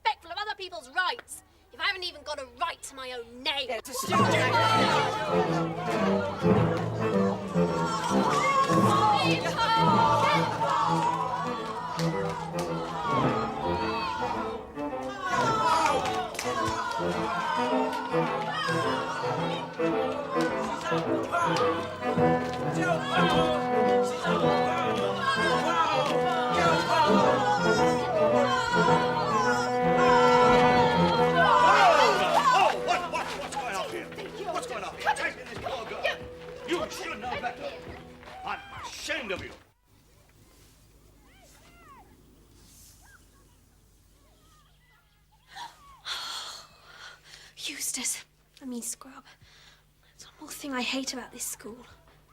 respectful of other people's rights if I haven't even got a right to my own name? Ashamed of you. Eustace, scrub. There's one more thing I hate about this school.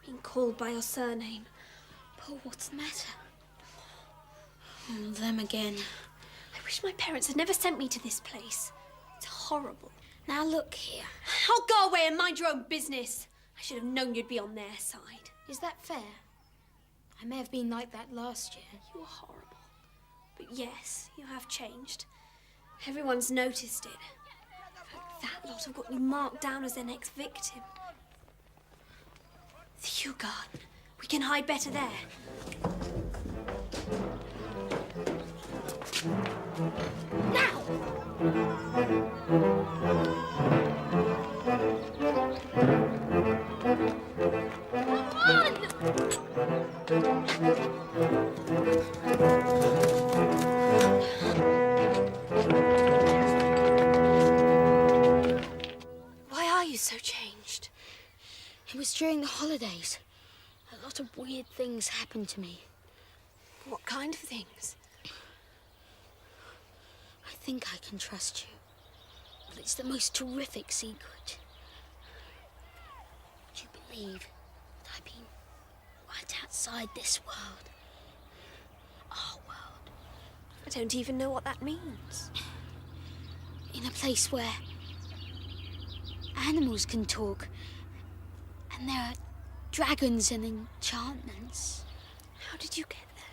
Being called by your surname. Paul, what's the matter? Them again. I wish my parents had never sent me to this place. It's horrible. Now look here. I'll go away and mind your own business. I should have known you'd be on their side. Is that fair? I may have been like that last year. You were horrible. But yes, you have changed. Everyone's noticed it. That lot have got you marked down as their next victim. The Kew Garden. We can hide better there. Now! Why are you so changed? It was during the holidays. A lot of weird things happened to me. What kind of things? I think I can trust you, but it's the most terrific secret. Do you believe that I've been right outside this world? Our world. I don't even know what that means. In a place where animals can talk, and there are dragons and enchantments. How did you get there?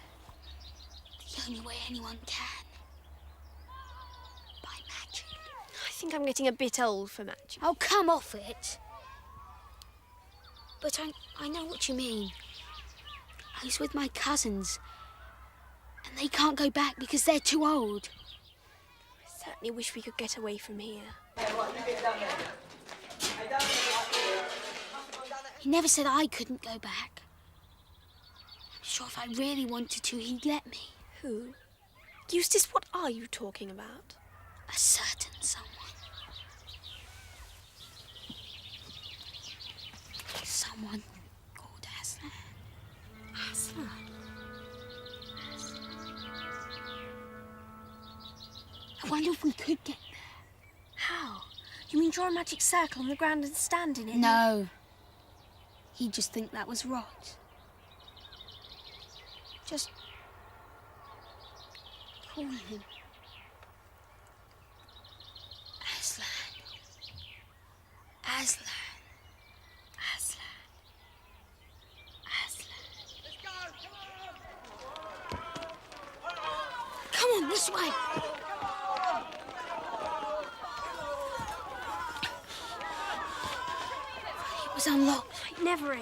The only way anyone can. By magic. I think I'm getting a bit old for magic. Oh, come off it. But I know what you mean. I was with my cousins, and they can't go back because they're too old. I certainly wish we could get away from here. He never said I couldn't go back. I'm sure if I really wanted to, he'd let me. Who? Eustace, what are you talking about? A certain someone. Someone called Aslan. Aslan? I wonder if we could get there. How? You mean draw a magic circle on the ground and stand in it? No. He'd just think that was rot. Just call him Aslan. Aslan. Aslan. Aslan. Come on, this way. It was unlocked. It never is.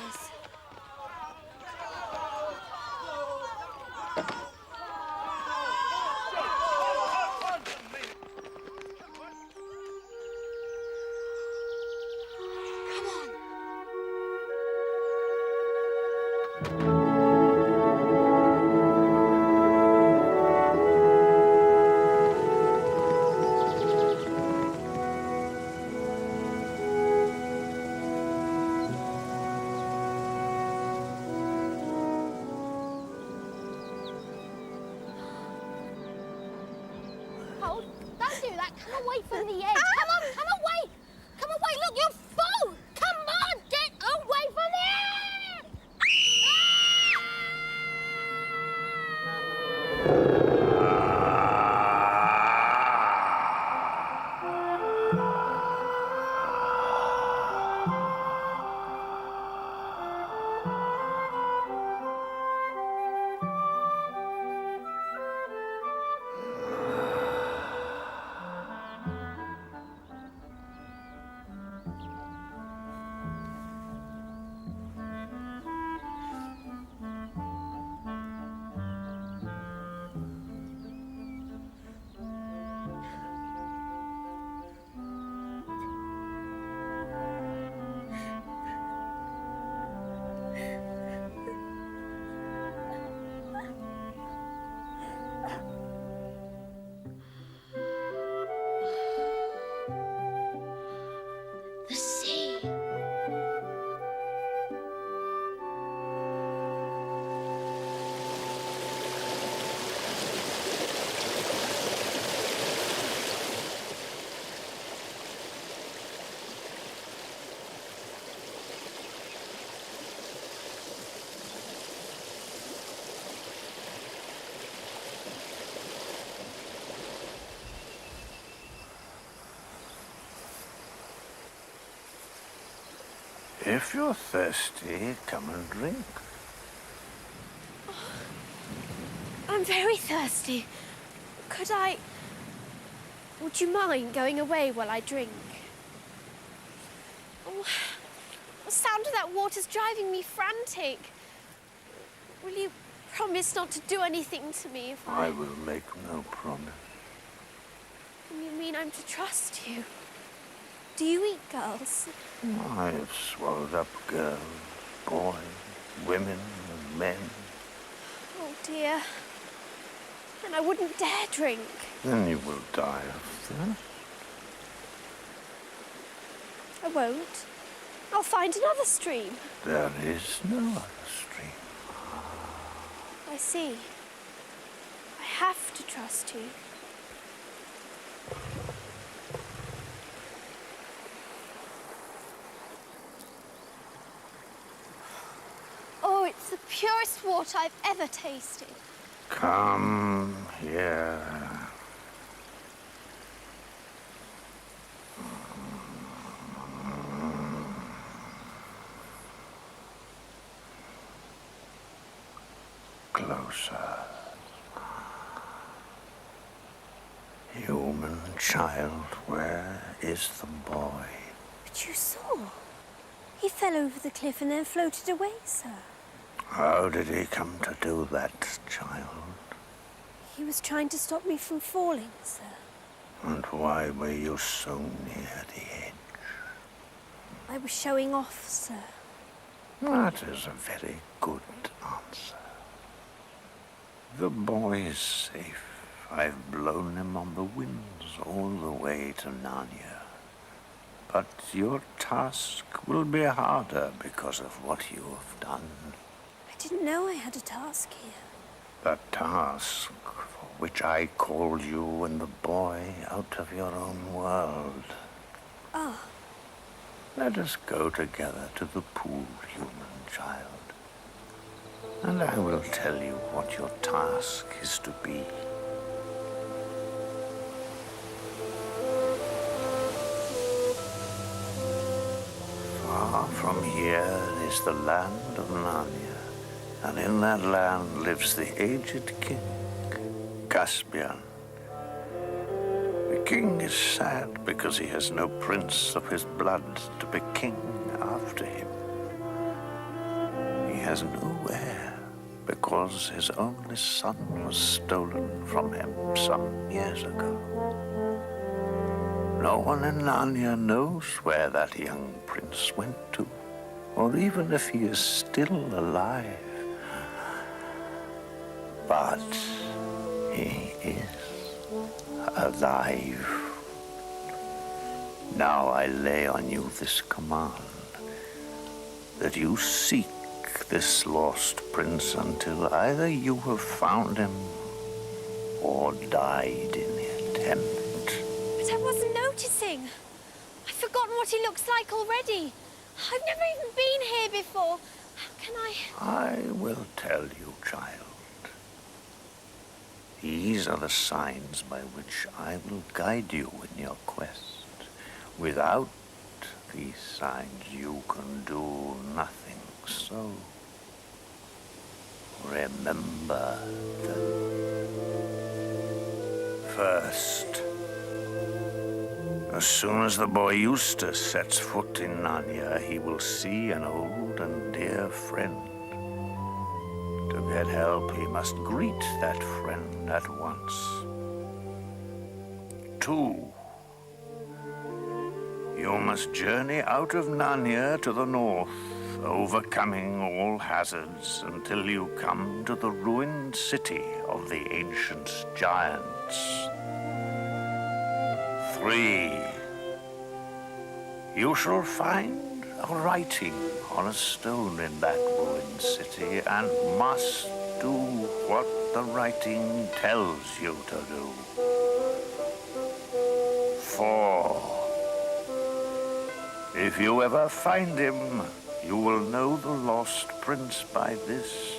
Come away from the edge. Come away. Come away. Look, you're full. Come on, get away from the edge. If you're thirsty, come and drink. I'm very thirsty. Could I... Would you mind going away while I drink? Oh, the sound of that water's driving me frantic. Will you promise not to do anything to me if I will make no promise. You mean I'm to trust you? Do you eat girls? I have swallowed up girls, boys, women, and men. Oh, dear. Then I wouldn't dare drink. Then you will die of thirst. I won't. I'll find another stream. There is no other stream. I see. I have to trust you. Oh, it's the purest water I've ever tasted. Come here. Closer. Human child, where is the boy? But you saw. He fell over the cliff and then floated away, sir. How did he come to do that, child? He was trying to stop me from falling, sir. And why were you so near the edge? I was showing off, sir. That is a very good answer. The boy is safe. I've blown him on the winds all the way to Nárnia. But your task will be harder because of what you have done. I didn't know I had a task here. The task for which I called you and the boy out of your own world. Ah. Let us go together to the pool, human child. And I will tell you what your task is to be. Far from here is the land of Nárnia, and in that land lives the aged king, Kасπιανού. The king is sad because he has no prince of his blood to be king after him. He has no heir because his only son was stolen from him some years ago. No one in Nárnia knows where that young prince went to, or even if he is still alive. But he is alive. Now I lay on you this command, that you seek this lost prince until either you have found him or died in the attempt. But I wasn't noticing. I've forgotten what he looks like already. I've never even been here before. How can I will tell you, child. These are the signs by which I will guide you in your quest. Without these signs, you can do nothing. So, remember them. First, as soon as the boy Eustace sets foot in Nárnia, he will see an old and dear friend. To get help, he must greet that friend at once. 2. You must journey out of Nárnia to the north, overcoming all hazards until you come to the ruined city of the ancient giants. 3. You shall find a writing on a stone in that ruined city and must do what the writing tells you to do. 4. If you ever find him, you will know the lost prince by this,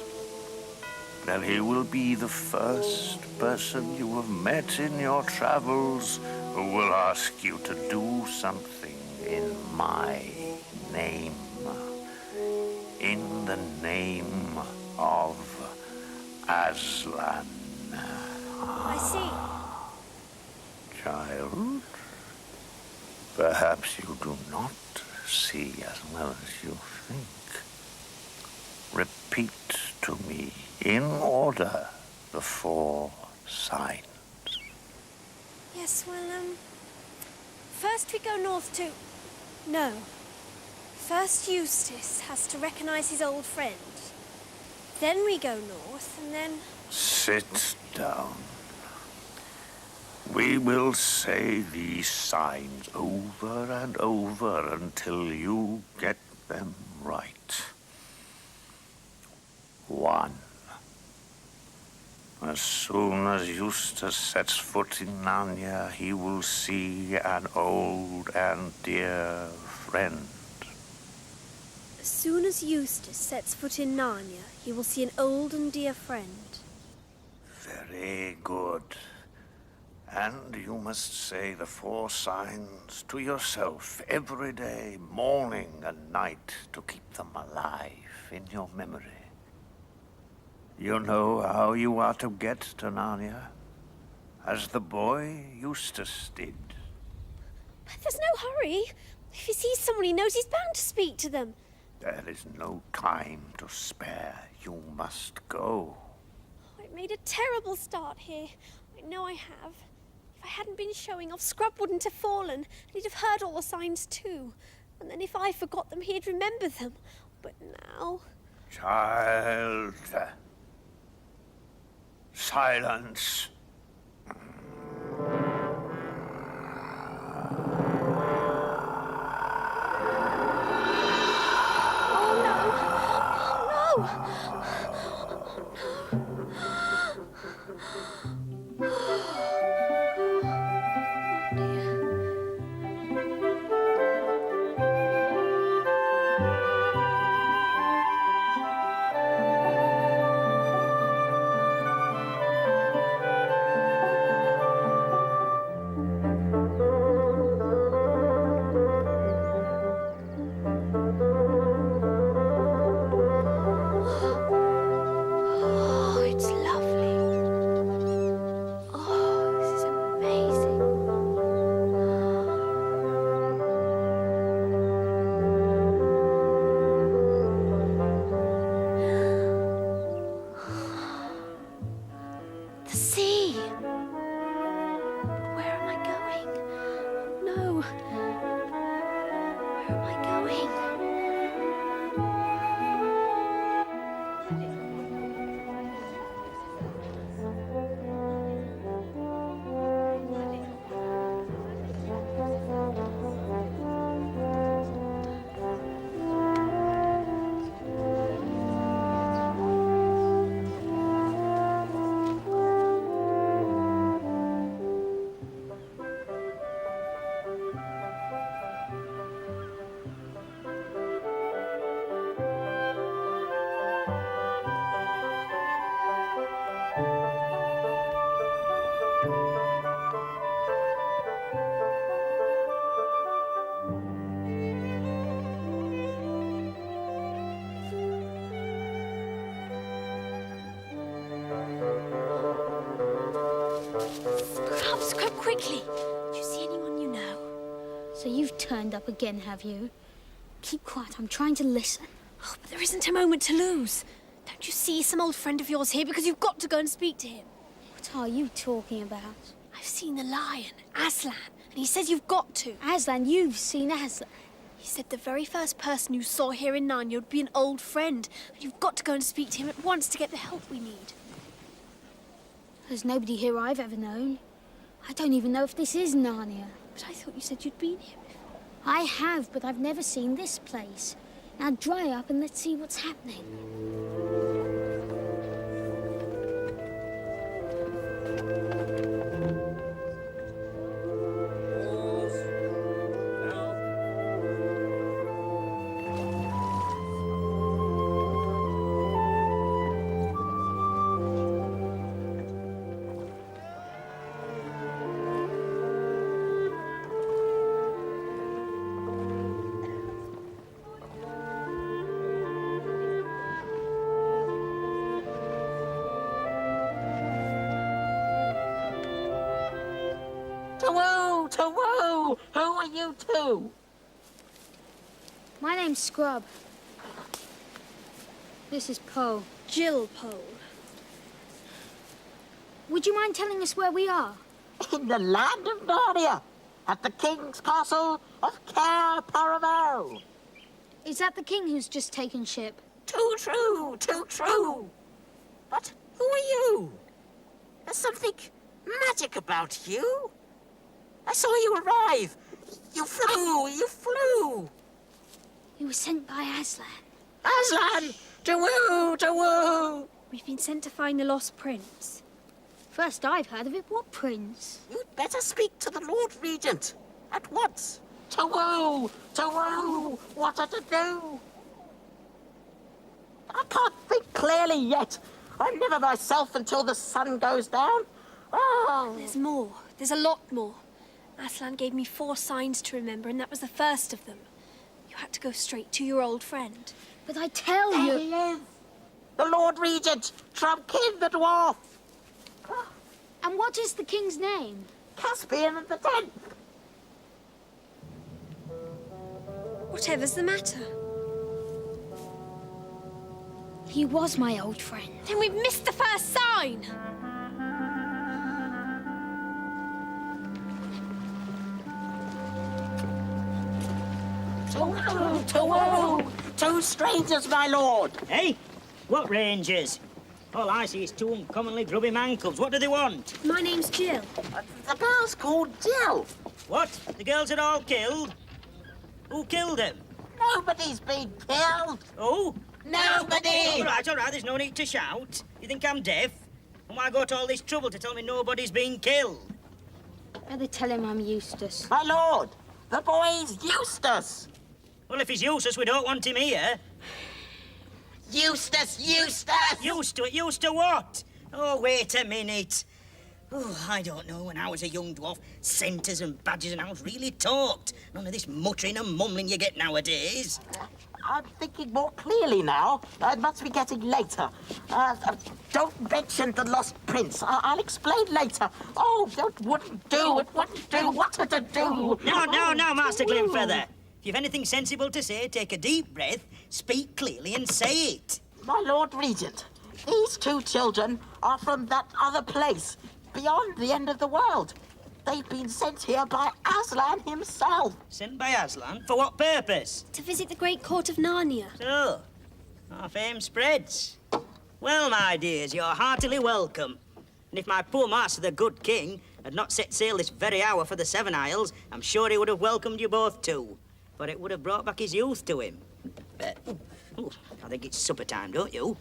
that he will be the first person you have met in your travels who will ask you to do something in my name. in the name of Aslan. I see. Child, perhaps you do not see as well as you think. Repeat to me in order the 4 signs. Yes, well, first we go north to... No. First Eustace has to recognize his old friend. Then we go north, and then... Sit down. We will say these signs over and over until you get them right. 1. As soon as Eustace sets foot in Nárnia, he will see an old and dear friend. As soon as Eustace sets foot in Nárnia, he will see an old and dear friend. Very good. And you must say the 4 signs to yourself every day, morning and night, to keep them alive in your memory. You know how you are to get to Nárnia, as the boy Eustace did. But there's no hurry. If he sees someone he knows, he's bound to speak to them. There is no time to spare. You must go. I've made a terrible start here. I know I have. If I hadn't been showing off, Scrub wouldn't have fallen, and he'd have heard all the signs too. And then if I forgot them, he'd remember them. But now... Child. Silence. Oh no! Oh no! Quickly! Do you see anyone you know? So you've turned up again, have you? Keep quiet, I'm trying to listen. Oh, but there isn't a moment to lose. Don't you see some old friend of yours here? Because you've got to go and speak to him. What are you talking about? I've seen the lion, Aslan, and he says you've got to. Aslan, you've seen Aslan. He said the very first person you saw here in Nárnia would be an old friend, and you've got to go and speak to him at once to get the help we need. There's nobody here I've ever known. I don't even know if this is Nárnia. But I thought you said you'd been here before. I have, but I've never seen this place. Now dry up and let's see what's happening. Who are you two? My name's Scrub. This is Poe. Jill Poe. Would you mind telling us where we are? In the land of Nárnia, at the king's castle of Paramount. Is that the king who's just taken ship? Too true, too true. But who are you? There's something magic about you. I saw you arrive. You flew. We were sent by Aslan. Aslan! To woo! We've been sent to find the lost prince. First I've heard of it. What prince? You'd better speak to the Lord Regent at once. To woo! What are to do? I can't think clearly yet. I'm never myself until the sun goes down. Oh. There's more. There's a lot more. Aslan gave me 4 signs to remember, and that was the first of them. You had to go straight to your old friend. But I tell There you... he is. The Lord Regent, Trumpkin the Dwarf. And what is the king's name? Caspian the 10th. Whatever's the matter? He was my old friend. Then we've missed the first sign! Two strangers, my lord. Hey? What rangers? All I see is 2 uncommonly grubby mankles. What do they want? My name's Jill. The girl's called Jill. What? The girls are all killed? Who killed them? Nobody's been killed. Oh? Nobody. All right, there's no need to shout. You think I'm deaf? And why go to all this trouble to tell me nobody's been killed? Better tell him I'm Eustace. My lord, the boy's Eustace. Well, if he's useless, we don't want him here. Eustace! Used to it? Used to what? Oh, wait a minute. Oh, I don't know. When I was a young dwarf, centres and badges and owls really talked. None of this muttering and mumbling you get nowadays. I'm thinking more clearly now. It must be getting later. Don't mention the lost prince. I'll explain later. Oh, it wouldn't do. What to do? No, Master Glimfeather. If you've anything sensible to say, take a deep breath, speak clearly and say it. My Lord Regent, these 2 children are from that other place, beyond the end of the world. They've been sent here by Aslan himself. Sent by Aslan? For what purpose? To visit the great court of Nárnia. So, our fame spreads. Well, my dears, you're heartily welcome. And if my poor master, the good king, had not set sail this very hour for the 7 Isles, I'm sure he would have welcomed you both too. For it would have brought back his youth to him. I think it's supper time, don't you?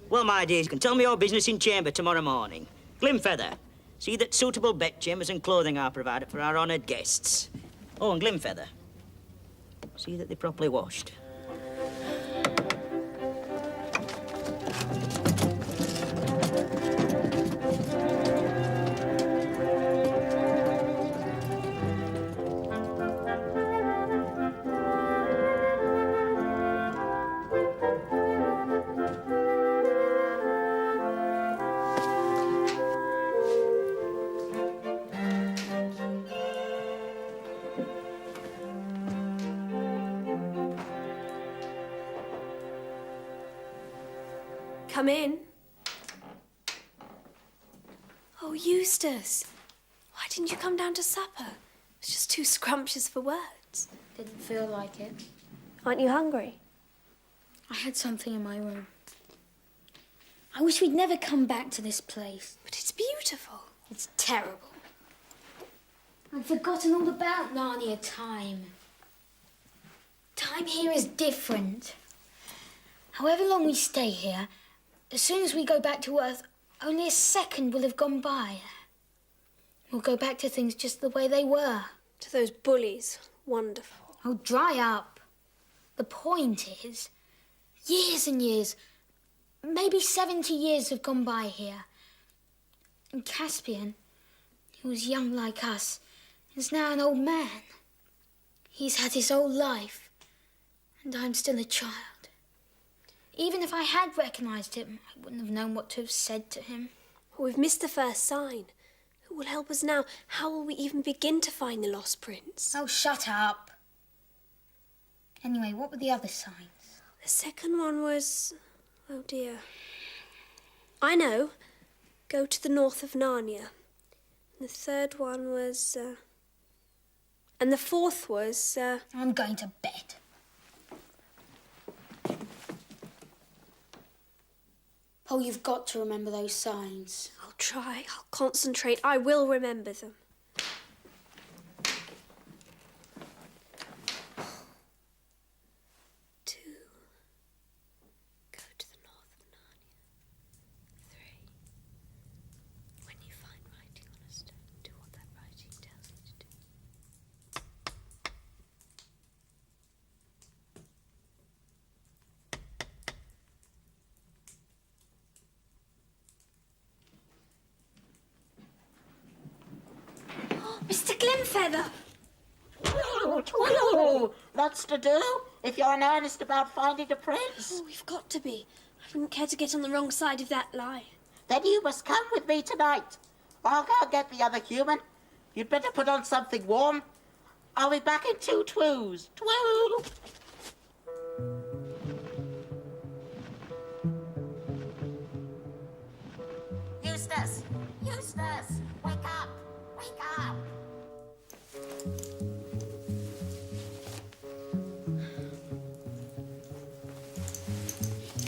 Well, my dears, you can tell me your business in chamber tomorrow morning. Glimfeather, see that suitable bedchambers and clothing are provided for our honoured guests. Oh, and Glimfeather, see that they're properly washed. Come in. Oh, Eustace. Why didn't you come down to supper? It was just too scrumptious for words. Didn't feel like it. Aren't you hungry? I had something in my room. I wish we'd never come back to this place. But it's beautiful. It's terrible. I've forgotten all about Narnia time. Time here is different. However long we stay here, as soon as we go back to Earth, only a second will have gone by. We'll go back to things just the way they were. To those bullies. Wonderful. Oh, dry up. The point is, years and years, maybe 70 years have gone by here. And Caspian, who was young like us, is now an old man. He's had his whole life, and I'm still a child. Even if I had recognised him, I wouldn't have known what to have said to him. Well, we've missed the first sign. Who will help us now? How will we even begin to find the lost prince? Oh, shut up. Anyway, what were the other signs? The second one was... oh dear. I know. Go to the north of Nárnia. And the third one was... and the fourth was... I'm going to bed. Oh, you've got to remember those signs. I'll try. I'll concentrate. I will remember them. Mr. Glimfeather! Twirl! Lots to do if you're in earnest about finding the prince. Oh, we've got to be. I wouldn't care to get on the wrong side of that lie. Then you must come with me tonight. I'll go and get the other human. You'd better put on something warm. I'll be back in 2 twoos. Twirl! Eustace! Eustace! Wake up! Wake up!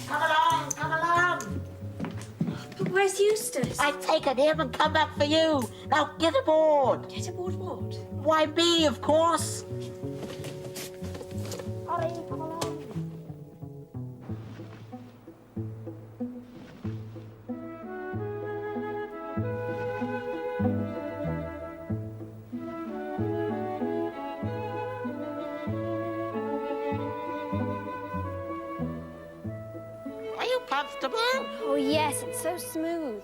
Come along, come along! But where's Eustace? I've taken him and come back for you. Now get aboard. Get aboard what? Why, me, of course. Hurry, come along. Are you comfortable? Oh, yes, it's so smooth.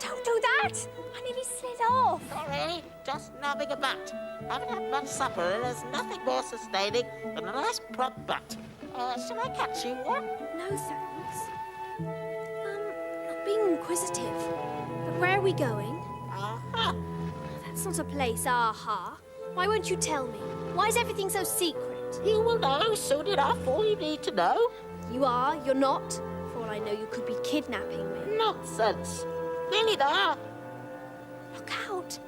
Don't do that! I nearly slid off. Sorry, just nubbing a butt. Haven't had much supper and there's nothing more sustaining than a nice plump butt. Shall I catch you one? No, thanks. Not being inquisitive. But where are we going? Aha! That's not a place, aha. Why won't you tell me? Why is everything so secret? You will know soon enough all you need to know. You are, you're not. For all I know, you could be kidnapping me. Nonsense. Nearly there. Look out.